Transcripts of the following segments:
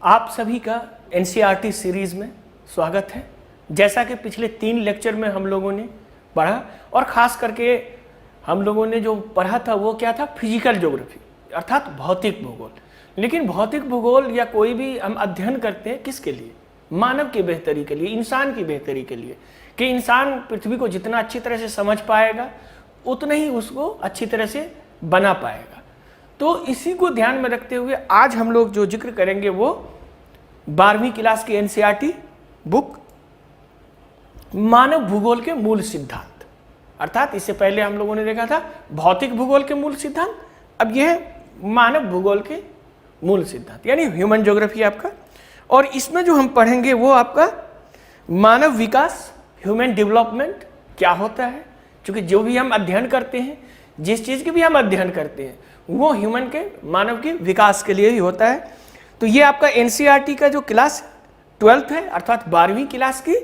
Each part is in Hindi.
आप सभी का एनसीईआरटी सीरीज़ में स्वागत है। जैसा कि पिछले 3 लेक्चर में हम लोगों ने पढ़ा और ख़ास करके हम लोगों ने जो पढ़ा था वो क्या था, फिजिकल ज्योग्राफी अर्थात भौतिक भूगोल। लेकिन भौतिक भूगोल या कोई भी हम अध्ययन करते हैं किसके लिए? मानव की बेहतरी के लिए, इंसान की बेहतरी के लिए, कि इंसान पृथ्वी को जितना अच्छी तरह से समझ पाएगा उतना ही उसको अच्छी तरह से बना पाएगा। तो इसी को ध्यान में रखते हुए आज हम लोग जो जिक्र करेंगे वो 12वीं क्लास की एनसीईआरटी बुक मानव भूगोल के मूल सिद्धांत, अर्थात इससे पहले हम लोगों ने देखा था भौतिक भूगोल के मूल सिद्धांत, अब यह है मानव भूगोल के मूल सिद्धांत यानी ह्यूमन ज्योग्राफी आपका। और इसमें जो हम पढ़ेंगे वो आपका मानव विकास, ह्यूमन डेवलपमेंट क्या होता है, क्योंकि जो भी हम अध्ययन करते हैं, जिस चीज़ के भी हम अध्ययन करते हैं वो ह्यूमन के, मानव के विकास के लिए ही होता है। तो ये आपका एनसीईआरटी का जो क्लास 12th है अर्थात 12वीं क्लास की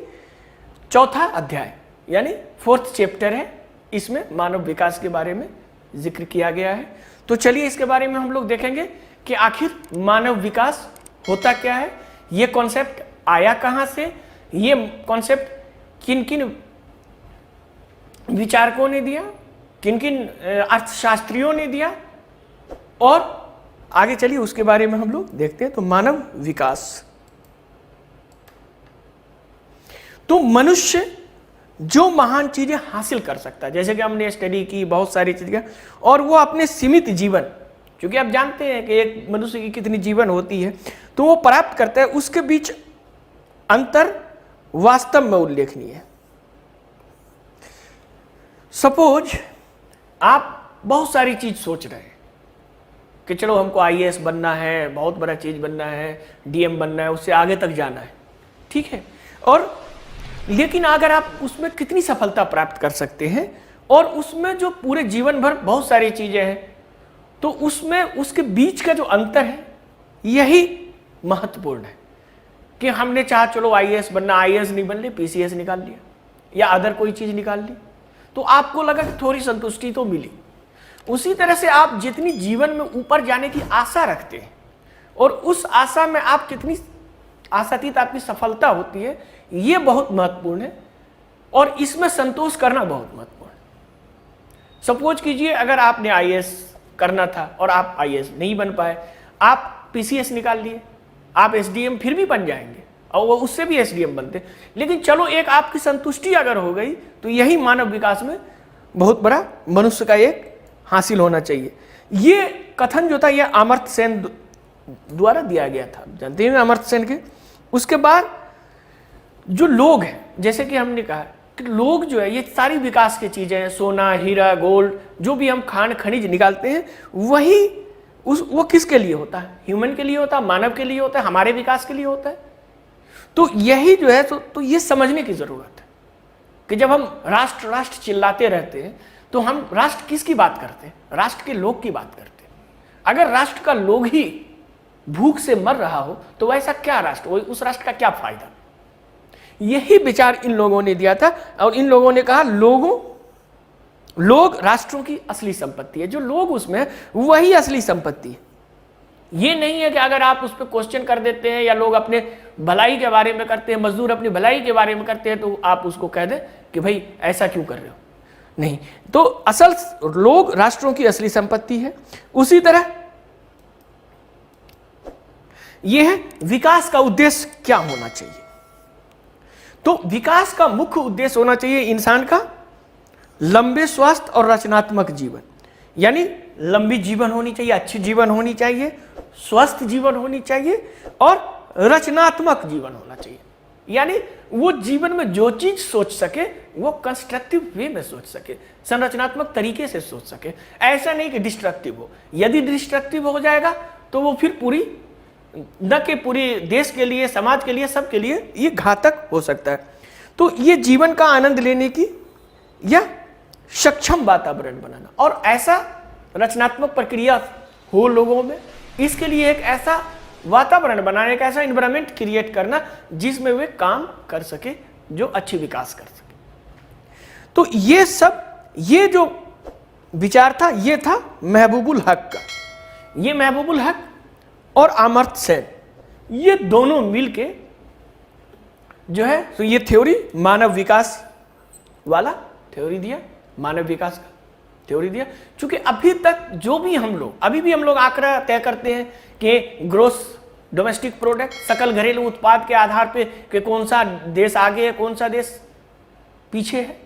4था अध्याय यानी 4th चैप्टर है। इसमें मानव विकास के बारे में जिक्र किया गया है। तो चलिए इसके बारे में हम लोग देखेंगे कि आखिर मानव विकास होता क्या है, ये कॉन्सेप्ट आया कहाँ से, ये कॉन्सेप्ट किन किन विचारकों ने दिया, किन किन अर्थशास्त्रियों ने दिया, और आगे चलिए उसके बारे में हम लोग देखते हैं। तो मानव विकास, तो मनुष्य जो महान चीजें हासिल कर सकता है, जैसे कि हमने स्टडी की बहुत सारी चीजें, और वो अपने सीमित जीवन, क्योंकि आप जानते हैं कि एक मनुष्य की कितनी जीवन होती है, तो वो प्राप्त करता है, उसके बीच अंतर वास्तव में उल्लेखनीय है। सपोज आप बहुत सारी चीज सोच रहे हैं कि चलो हमको आईएएस बनना है, बहुत बड़ा चीज बनना है, डीएम बनना है, उससे आगे तक जाना है, ठीक है। और लेकिन अगर आप उसमें कितनी सफलता प्राप्त कर सकते हैं और उसमें जो पूरे जीवन भर बहुत सारी चीजें हैं, तो उसमें उसके बीच का जो अंतर है यही महत्वपूर्ण है। कि हमने चाहा चलो आईएएस बनना, आईएएस नहीं बन ले, पीसीएस निकाल लिया या अदर कोई चीज निकाल ली, तो आपको लगा कि थोड़ी संतुष्टि तो मिली। उसी तरह से आप जितनी जीवन में ऊपर जाने की आशा रखते हैं और उस आशा में आप कितनी आशातीत आपकी सफलता होती है, ये बहुत महत्वपूर्ण है और इसमें संतोष करना बहुत महत्वपूर्ण है। सपोज कीजिए अगर आपने आईएएस करना था और आप आईएएस नहीं बन पाए, आप पीसीएस निकाल लिए, आप एसडीएम फिर भी बन जाएंगे और वो उससे भी एसडीएम बनते, लेकिन चलो एक आपकी संतुष्टि अगर हो गई, तो यही मानव विकास में बहुत बड़ा मनुष्य का एक हासिल होना चाहिए। ये कथन जो था ये अमर्त्य सेन द्वारा दिया गया था, जानते हैं अमर्त्य सेन के। उसके बाद जो लोग हैं, जैसे कि हमने कहा कि लोग जो है ये सारी विकास की चीजें हैं, सोना, हीरा, गोल्ड, जो भी हम खान खनिज निकालते हैं वही वो किसके लिए होता है? ह्यूमन के लिए होता है, मानव के लिए होता है, हमारे विकास के लिए होता है। तो यही जो है तो ये समझने की जरूरत है कि जब हम राष्ट्र राष्ट्र चिल्लाते रहते हैं तो हम राष्ट्र किसकी बात करते हैं? राष्ट्र के लोग की बात करते हैं। अगर राष्ट्र का लोग ही भूख से मर रहा हो तो वैसा क्या राष्ट्र, उस राष्ट्र का क्या फायदा? यही विचार इन लोगों ने दिया था और इन लोगों ने कहा लोग राष्ट्रों की असली संपत्ति है, जो लोग उसमें वही असली संपत्ति है। ये नहीं है कि अगर आप उस पर क्वेश्चन कर देते हैं या लोग अपने भलाई के बारे में करते हैं, मजदूर अपनी भलाई के बारे में करते हैं, तो आप उसको कह दें कि भाई ऐसा क्यों कर रहे हो। नहीं, तो असल लोग राष्ट्रों की असली संपत्ति है। उसी तरह यह है विकास का उद्देश्य क्या होना चाहिए। तो विकास का मुख्य उद्देश्य होना चाहिए इंसान का लंबे स्वास्थ्य और रचनात्मक जीवन, यानी लंबी जीवन होनी चाहिए, अच्छी जीवन होनी चाहिए, स्वस्थ जीवन होनी चाहिए और रचनात्मक जीवन होना चाहिए। यानी वो जीवन में जो चीज सोच सके वो कंस्ट्रक्टिव वे में सोच सके, संरचनात्मक तरीके से सोच सके, ऐसा नहीं कि डिस्ट्रक्टिव हो। यदि डिस्ट्रक्टिव हो जाएगा तो वो फिर पूरी न के पूरी देश के लिए, समाज के लिए, सबके लिए ये घातक हो सकता है। तो ये जीवन का आनंद लेने की या सक्षम वातावरण बनाना और ऐसा रचनात्मक प्रक्रिया हो लोगों में, इसके लिए एक ऐसा वातावरण बनाना, एक ऐसा एनवायरनमेंट क्रिएट करना जिसमें वे काम कर सके, जो अच्छी विकास कर सके। तो ये सब, ये जो विचार था ये था महबूबुल हक का। ये महबूबुल हक और अमर्त्य सेन ये दोनों मिलके जो है तो ये थ्योरी मानव विकास वाला थ्योरी दिया, मानव विकास का थ्योरी दिया। क्योंकि अभी तक जो भी हम लोग अभी भी हम लोग आंकड़ा तय करते हैं कि ग्रोस डोमेस्टिक प्रोडक्ट, सकल घरेलू उत्पाद के आधार पे कि कौन सा देश आगे है, कौन सा देश पीछे है।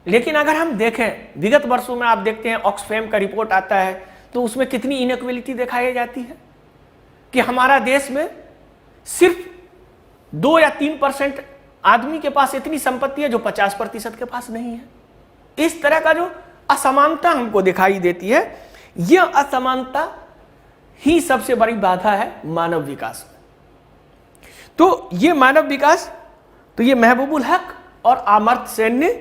लेकिन अगर हम देखें विगत वर्षों में, आप देखते हैं ऑक्सफैम का रिपोर्ट आता है तो उसमें कितनी इनइक्वालिटी दिखाई जाती है कि हमारा देश में सिर्फ 2 या 3% आदमी के पास इतनी संपत्ति है जो 50% के पास नहीं है। इस तरह का जो असमानता हमको दिखाई देती है, यह असमानता ही सबसे बड़ी बाधा है मानव विकास में। तो ये मानव विकास तो ये महबूबुल हक और अमर्त्य सेन ने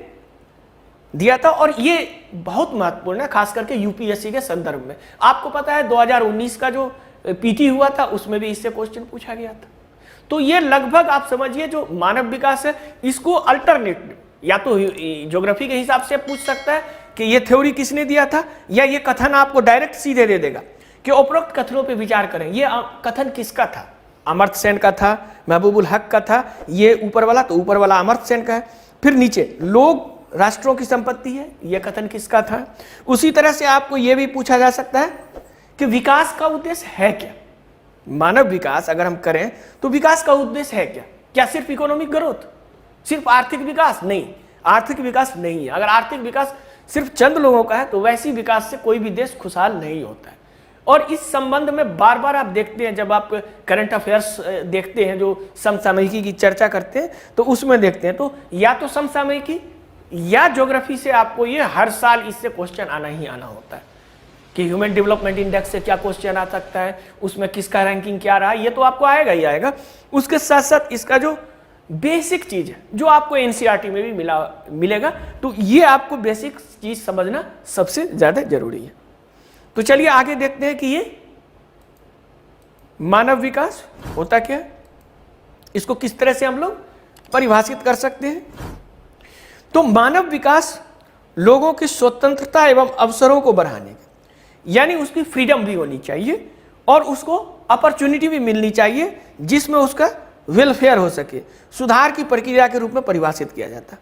दिया था, और ये बहुत महत्वपूर्ण है खास करके यूपीएससी के संदर्भ में। आपको पता है 2019 का जो पीटी हुआ था उसमें भी इससे क्वेश्चन पूछा गया था। तो ये लगभग आप समझिए जो मानव विकास है इसको अल्टरनेट या तो ज्योग्राफी के हिसाब से पूछ सकता है कि ये थ्योरी किसने दिया था, या ये कथन आपको डायरेक्ट सीधे दे देगा कि उपरोक्त कथनों पे विचार करें, ये कथन किसका था, अमर्त्य सेन का था, महबूबुल हक का था, ये ऊपर वाला तो ऊपर वाला अमर्त्य सेन का है। फिर नीचे लोग राष्ट्रों की संपत्ति है, यह कथन किसका था। उसी तरह से आपको यह भी पूछा जा सकता है कि विकास का उद्देश्य है क्या, मानव विकास अगर हम करें तो विकास का उद्देश्य है क्या, क्या सिर्फ इकोनॉमिक ग्रोथ, सिर्फ आर्थिक विकास? नहीं, आर्थिक विकास नहीं है। अगर आर्थिक विकास सिर्फ चंद लोगों का है तो वैसी विकास से कोई भी देश खुशहाल नहीं होता है। और इस संबंध में बार बार आप देखते हैं, जब आप करंट अफेयर्स देखते हैं जो समसामयिकी की चर्चा करते हैं तो उसमें देखते हैं तो या तो समसामयिकी या ज्योग्राफी से आपको ये हर साल इससे क्वेश्चन आना ही आना होता है कि ह्यूमन डेवलपमेंट इंडेक्स से क्या क्वेश्चन आ सकता है, उसमें किसका रैंकिंग क्या रहा, ये तो आपको आएगा ही आएगा। उसके साथ साथ इसका जो बेसिक चीज है जो आपको एनसीईआरटी में भी मिलेगा, तो ये आपको बेसिक चीज समझना सबसे ज्यादा जरूरी है। तो चलिए आगे देखते हैं कि ये मानव विकास होता क्या है, इसको किस तरह से हम लोग परिभाषित कर सकते हैं। तो मानव विकास लोगों की स्वतंत्रता एवं अवसरों को बढ़ाने का, यानी उसकी फ्रीडम भी होनी चाहिए और उसको अपॉर्चुनिटी भी मिलनी चाहिए जिसमें उसका वेलफेयर हो सके, सुधार की प्रक्रिया के रूप में परिभाषित किया जाता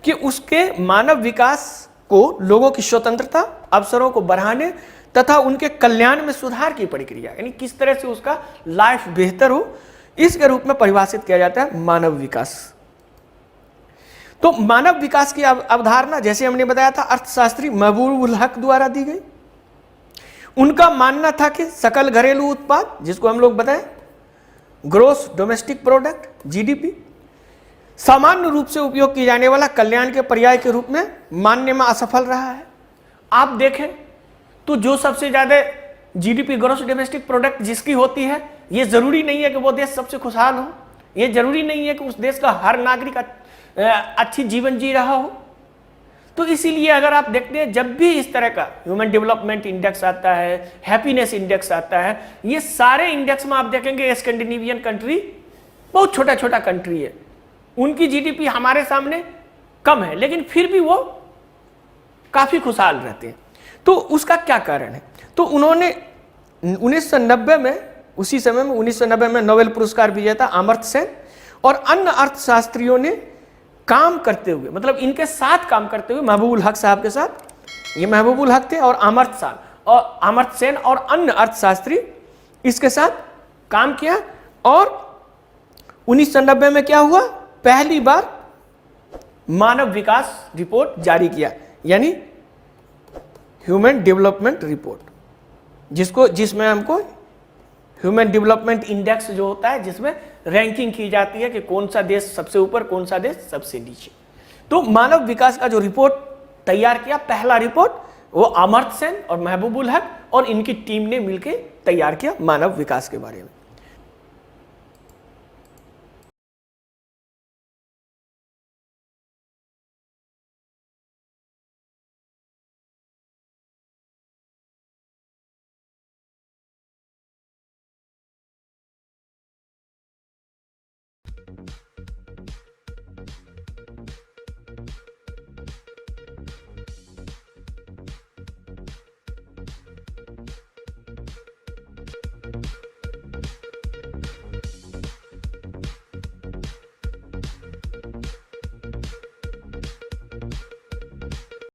कि उसके मानव विकास को लोगों की स्वतंत्रता, अवसरों को बढ़ाने तथा उनके कल्याण में सुधार की प्रक्रिया, यानी किस तरह से उसका लाइफ बेहतर हो, इसके रूप में परिभाषित किया जाता है मानव विकास। तो मानव विकास की अवधारणा जैसे हमने बताया था अर्थशास्त्री महबूबुल हक द्वारा दी गई। उनका मानना था कि सकल घरेलू उत्पाद, जिसको हम लोग बताएं ग्रोस डोमेस्टिक प्रोडक्ट जीडीपी, सामान्य रूप से उपयोग किए जाने वाला कल्याण के पर्याय के रूप में मानने में असफल रहा है। आप देखें तो जो सबसे ज्यादा जीडीपी ग्रोस डोमेस्टिक प्रोडक्ट जिसकी होती है, ये जरूरी नहीं है कि वो देश सबसे खुशहाल हो, ये जरूरी नहीं है कि उस देश का हर नागरिक अच्छी जीवन जी रहा हो। तो इसीलिए अगर आप देखते हैं जब भी इस तरह का ह्यूमन डेवलपमेंट इंडेक्स आता है, हैप्पीनेस इंडेक्स आता है, ये सारे इंडेक्स में आप देखेंगे स्कैंडिनेवियन कंट्री बहुत छोटा छोटा कंट्री है, उनकी जीडीपी हमारे सामने कम है लेकिन फिर भी वो काफी खुशहाल रहते हैं। तो उसका क्या कारण है? तो उन्होंने 1990 में, उसी समय में 1990 में नोबेल पुरस्कार विजेता अमर्त्य सेन और अन्य अर्थशास्त्रियों ने काम करते हुए, मतलब इनके साथ काम करते हुए, महबूबुल हक साहब के साथ, ये महबूबुल हक थे और अमर्त्य सेन और अन्य अर्थशास्त्री इसके साथ काम किया। और 1990 में क्या हुआ, पहली बार मानव विकास रिपोर्ट जारी किया, यानी ह्यूमन डेवलपमेंट रिपोर्ट, जिसमें हमको ह्यूमन डेवलपमेंट इंडेक्स जो होता है जिसमें रैंकिंग की जाती है कि कौन सा देश सबसे ऊपर, कौन सा देश सबसे नीचे। तो मानव विकास का जो रिपोर्ट तैयार किया, पहला रिपोर्ट, वो अमर्त्य सेन और महबूबुल हक और इनकी टीम ने मिलकर तैयार किया मानव विकास के बारे में।